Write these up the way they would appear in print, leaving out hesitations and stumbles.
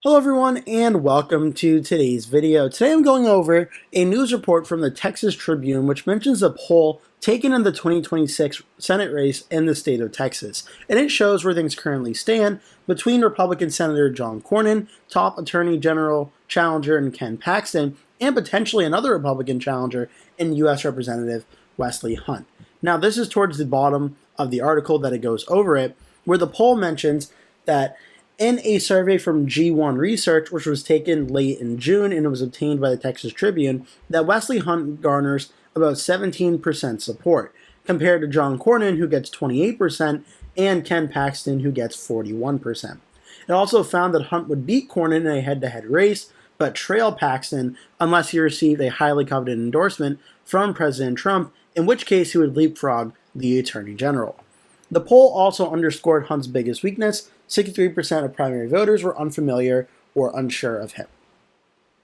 Hello everyone and welcome to today's video. Today I'm going over a news report from the Texas Tribune which mentions a poll taken in the 2026 Senate race in the state of Texas. And it shows where things currently stand between Republican Senator John Cornyn, top Attorney General challenger in Ken Paxton, and potentially another Republican challenger in U.S. Representative Wesley Hunt. Now this is towards the bottom of the article that it goes over it, where the poll mentions that in a survey from G1 Research, which was taken late in June and it was obtained by the Texas Tribune, that Wesley Hunt garners about 17% support, compared to John Cornyn, who gets 28%, and Ken Paxton, who gets 41%. It also found that Hunt would beat Cornyn in a head-to-head race, but trail Paxton unless he received a highly coveted endorsement from President Trump, in which case he would leapfrog the Attorney General. The poll also underscored Hunt's biggest weakness. 63% of primary voters were unfamiliar or unsure of him.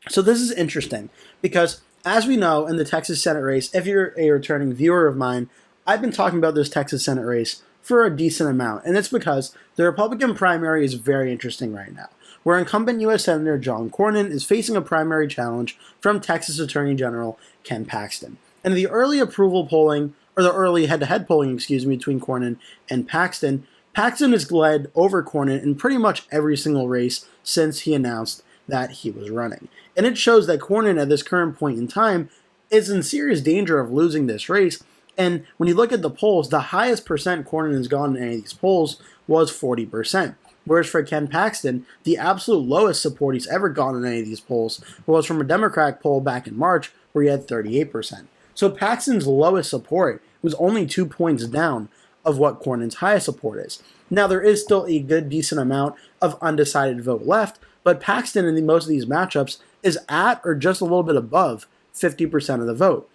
So this is interesting because, as we know, in the Texas Senate race, if you're a returning viewer of mine, I've been talking about this Texas Senate race for a decent amount, and it's because the Republican primary is very interesting right now, where incumbent U.S. Senator John Cornyn is facing a primary challenge from Texas Attorney General Ken Paxton. And the early approval polling, or the early head-to-head polling, between Cornyn and Paxton has led over Cornyn in pretty much every single race since he announced that he was running. And it shows that Cornyn at this current point in time is in serious danger of losing this race. And when you look at the polls, the highest percent Cornyn has gotten in any of these polls was 40%. Whereas for Ken Paxton, the absolute lowest support he's ever gotten in any of these polls was from a Democratic poll back in March where he had 38%. So Paxton's lowest support was only 2 points down of what Cornyn's highest support is. Now, there is still a good, decent amount of undecided vote left, but Paxton in most of these matchups is at or just a little bit above 50% of the vote.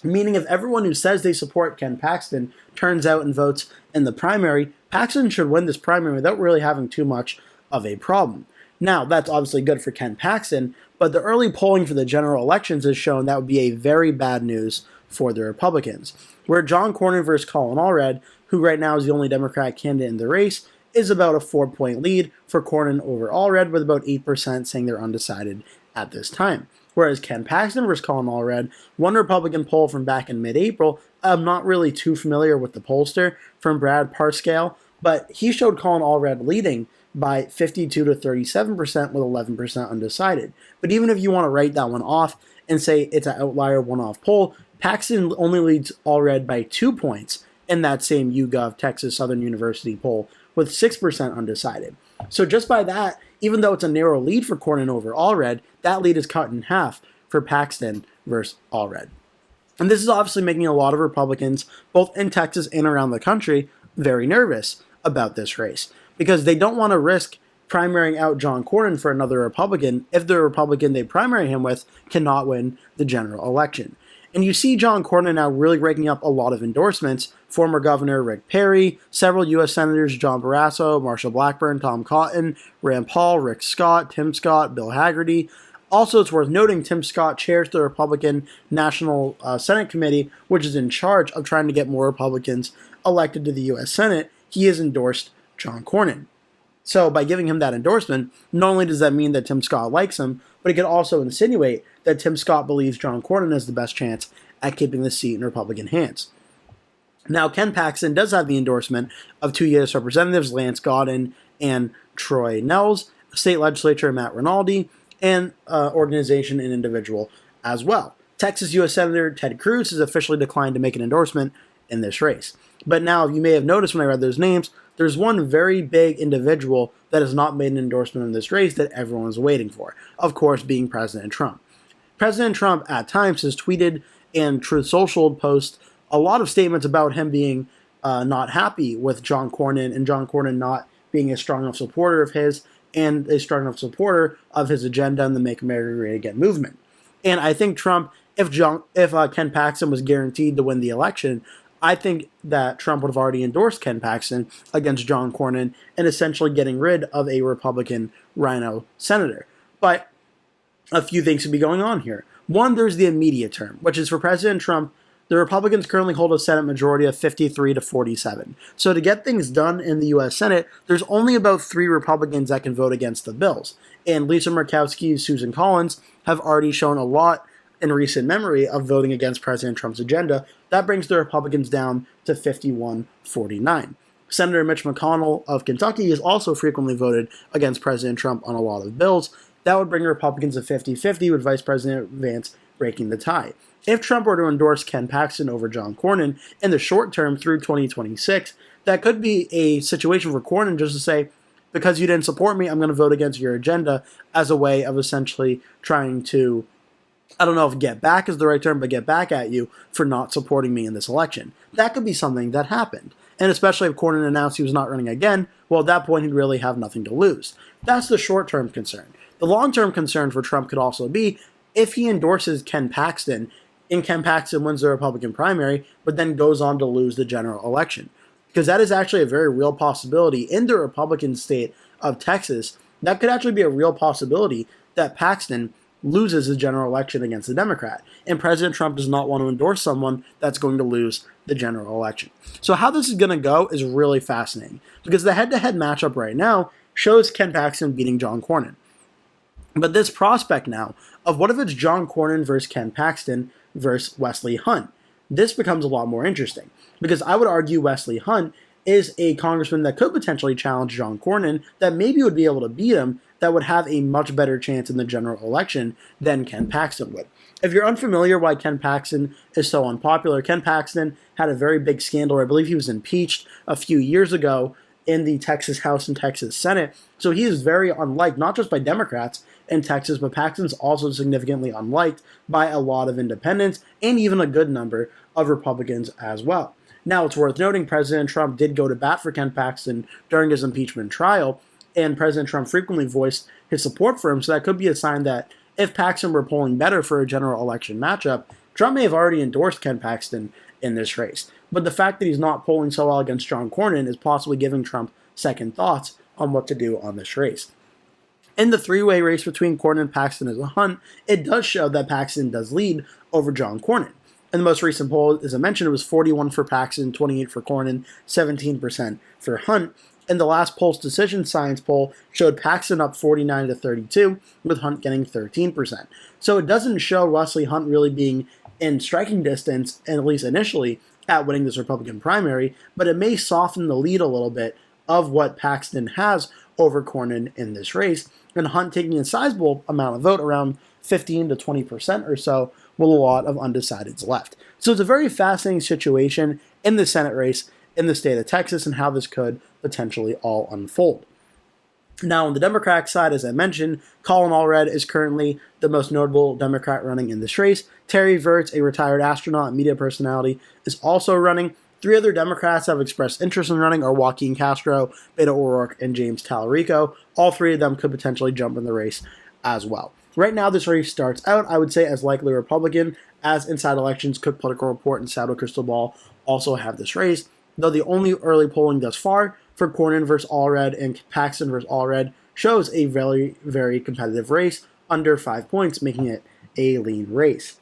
Meaning if everyone who says they support Ken Paxton turns out and votes in the primary, Paxton should win this primary without really having too much of a problem. Now, that's obviously good for Ken Paxton, but the early polling for the general elections has shown that would be a very bad news for the Republicans, where John Cornyn versus Colin Allred, who right now is the only Democratic candidate in the race, is about a 4-point lead for Cornyn over Allred, with about 8% saying they're undecided at this time. Whereas Ken Paxton versus Colin Allred, one Republican poll from back in mid-April, I'm not really too familiar with the pollster, from Brad Parscale, but he showed Colin Allred leading by 52 to 37% with 11% undecided. But even if you want to write that one off and say it's an outlier one-off poll, Paxton only leads Allred by 2 points in that same YouGov Texas Southern University poll with 6% undecided. So just by that, even though it's a narrow lead for Cornyn over Allred, that lead is cut in half for Paxton versus Allred. And this is obviously making a lot of Republicans, both in Texas and around the country, very nervous about this race, because they don't want to risk primarying out John Cornyn for another Republican if the Republican they primary him with cannot win the general election. And you see John Cornyn now really raking up a lot of endorsements. Former Governor Rick Perry, several U.S. Senators John Barrasso, Marsha Blackburn, Tom Cotton, Rand Paul, Rick Scott, Tim Scott, Bill Hagerty. Also, it's worth noting Tim Scott chairs the Republican National Senate Committee, which is in charge of trying to get more Republicans elected to the U.S. Senate. He has endorsed John Cornyn. So by giving him that endorsement, not only does that mean that Tim Scott likes him, but it could also insinuate that Tim Scott believes John Cornyn has the best chance at keeping the seat in Republican hands. Now, Ken Paxton does have the endorsement of 2 U.S. Representatives, Lance Godin and Troy Nehls, State Legislature Matt Rinaldi, and organization and individual as well. Texas U.S. Senator Ted Cruz has officially declined to make an endorsement in this race. But now, you may have noticed when I read those names, there's one very big individual that has not made an endorsement in this race that everyone is waiting for, of course being President Trump. President Trump at times has tweeted and Truth Social post a lot of statements about him being not happy with John Cornyn and John Cornyn not being a strong enough supporter of his and a strong enough supporter of his agenda and the Make America Great Again movement. And I think Trump, if Ken Paxton was guaranteed to win the election, I think that Trump would have already endorsed Ken Paxton against John Cornyn and essentially getting rid of a Republican rhino senator. But a few things could be going on here. One, there's the immediate term, which is for President Trump The Republicans currently hold a Senate majority of 53 to 47. So to get things done in the U.S. Senate, there's only about 3 Republicans that can vote against the bills. And Lisa Murkowski and Susan Collins have already shown a lot in recent memory of voting against President Trump's agenda. That brings the Republicans down to 51-49. Senator Mitch McConnell of Kentucky has also frequently voted against President Trump on a lot of bills. That would bring Republicans to 50-50, with Vice President Vance breaking the tie. If Trump were to endorse Ken Paxton over John Cornyn in the short term through 2026, that could be a situation for Cornyn just to say, because you didn't support me, I'm going to vote against your agenda, as a way of essentially trying to, I don't know if get back is the right term, but get back at you for not supporting me in this election. That could be something that happened. And especially if Cornyn announced he was not running again, well, at that point, he'd really have nothing to lose. That's the short-term concern. The long-term concern for Trump could also be if he endorses Ken Paxton, and Ken Paxton wins the Republican primary, but then goes on to lose the general election. Because that is actually a very real possibility in the Republican state of Texas. That could actually be a real possibility that Paxton loses the general election against the Democrat. And President Trump does not want to endorse someone that's going to lose the general election. So how this is going to go is really fascinating, because the head-to-head matchup right now shows Ken Paxton beating John Cornyn. But this prospect now of what if it's John Cornyn versus Ken Paxton versus Wesley Hunt, this becomes a lot more interesting, because I would argue Wesley Hunt is a congressman that could potentially challenge John Cornyn, that maybe would be able to beat him, that would have a much better chance in the general election than Ken Paxton would. If you're unfamiliar why Ken Paxton is so unpopular, Ken Paxton had a very big scandal. I believe he was impeached a few years ago in the Texas House and Texas Senate. So he is very unliked, not just by Democrats in Texas, but Paxton's also significantly unliked by a lot of independents and even a good number of Republicans as well. Now, it's worth noting President Trump did go to bat for Ken Paxton during his impeachment trial, and President Trump frequently voiced his support for him, so that could be a sign that if Paxton were polling better for a general election matchup, Trump may have already endorsed Ken Paxton in this race. But the fact that he's not polling so well against John Cornyn is possibly giving Trump second thoughts on what to do on this race. In the three-way race between Cornyn, Paxton, and Hunt, it does show that Paxton does lead over John Cornyn. In the most recent poll, as I mentioned, it was 41 for Paxton, 28 for Cornyn, 17% for Hunt. And the last Pulse Decision Science poll showed Paxton up 49 to 32, with Hunt getting 13%. So it doesn't show Wesley Hunt really being in striking distance, at least initially, at winning this Republican primary, but it may soften the lead a little bit of what Paxton has over Cornyn in this race, and Hunt taking a sizable amount of vote, around 15 to 20% or so, with a lot of undecideds left. So it's a very fascinating situation in the Senate race in the state of Texas, and how this could potentially all unfold. Now, on the Democratic side, as I mentioned, Colin Allred is currently the most notable Democrat running in this race. Terry Virts, a retired astronaut and media personality, is also running. 3 other Democrats have expressed interest in running are Joaquin Castro, Beto O'Rourke, and James Tallarico. All 3 of them could potentially jump in the race as well. Right now, this race starts out, I would say, as likely Republican, as Inside Elections, Cook Political Report, and Saddle Crystal Ball also have this race, though the only early polling thus far for Cornyn versus Allred and Paxton versus Allred shows a very, very competitive race, under 5 points, making it a lean race.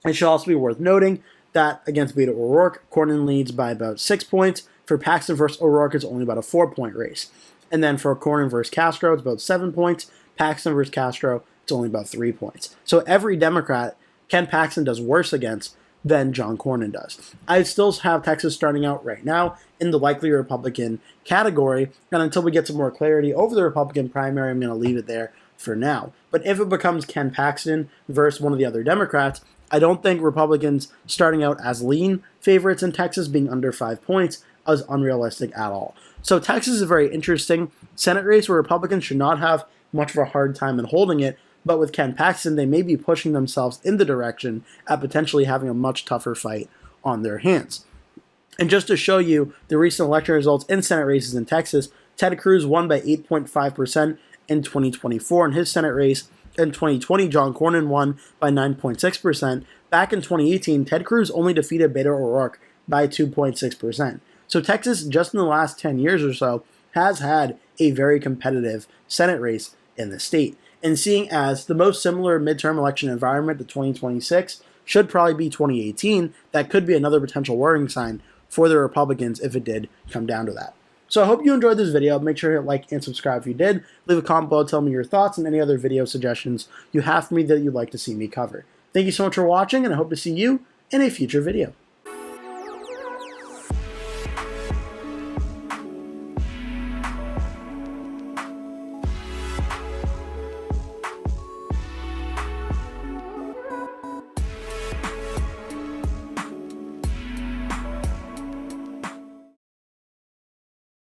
It should also be worth noting that against Beto O'Rourke, Cornyn leads by about 6 points. For Paxton versus O'Rourke, it's only about a 4-point race. And then for Cornyn versus Castro, it's about 7 points. Paxton versus Castro, it's only about 3 points. So every Democrat Ken Paxton does worse against than John Cornyn does. I still have Texas starting out right now in the likely Republican category, and until we get some more clarity over the Republican primary, I'm going to leave it there for now. But if it becomes Ken Paxton versus one of the other Democrats, I don't think Republicans starting out as lean favorites in Texas, being under 5 points, is unrealistic at all. So Texas is a very interesting Senate race where Republicans should not have much of a hard time in holding it, but with Ken Paxton, they may be pushing themselves in the direction at potentially having a much tougher fight on their hands. And just to show you the recent election results in Senate races in Texas, Ted Cruz won by 8.5% in 2024 in his Senate race. In 2020, John Cornyn won by 9.6%. Back in 2018, Ted Cruz only defeated Beto O'Rourke by 2.6%. So Texas, just in the last 10 years or so, has had a very competitive Senate race in the state. And seeing as the most similar midterm election environment to 2026 should probably be 2018. That could be another potential worrying sign for the Republicans if it did come down to that. So I hope you enjoyed this video. Make sure to hit like and subscribe if you did. Leave a comment below, tell me your thoughts and any other video suggestions you have for me that you'd like to see me cover. Thank you so much for watching, and I hope to see you in a future video.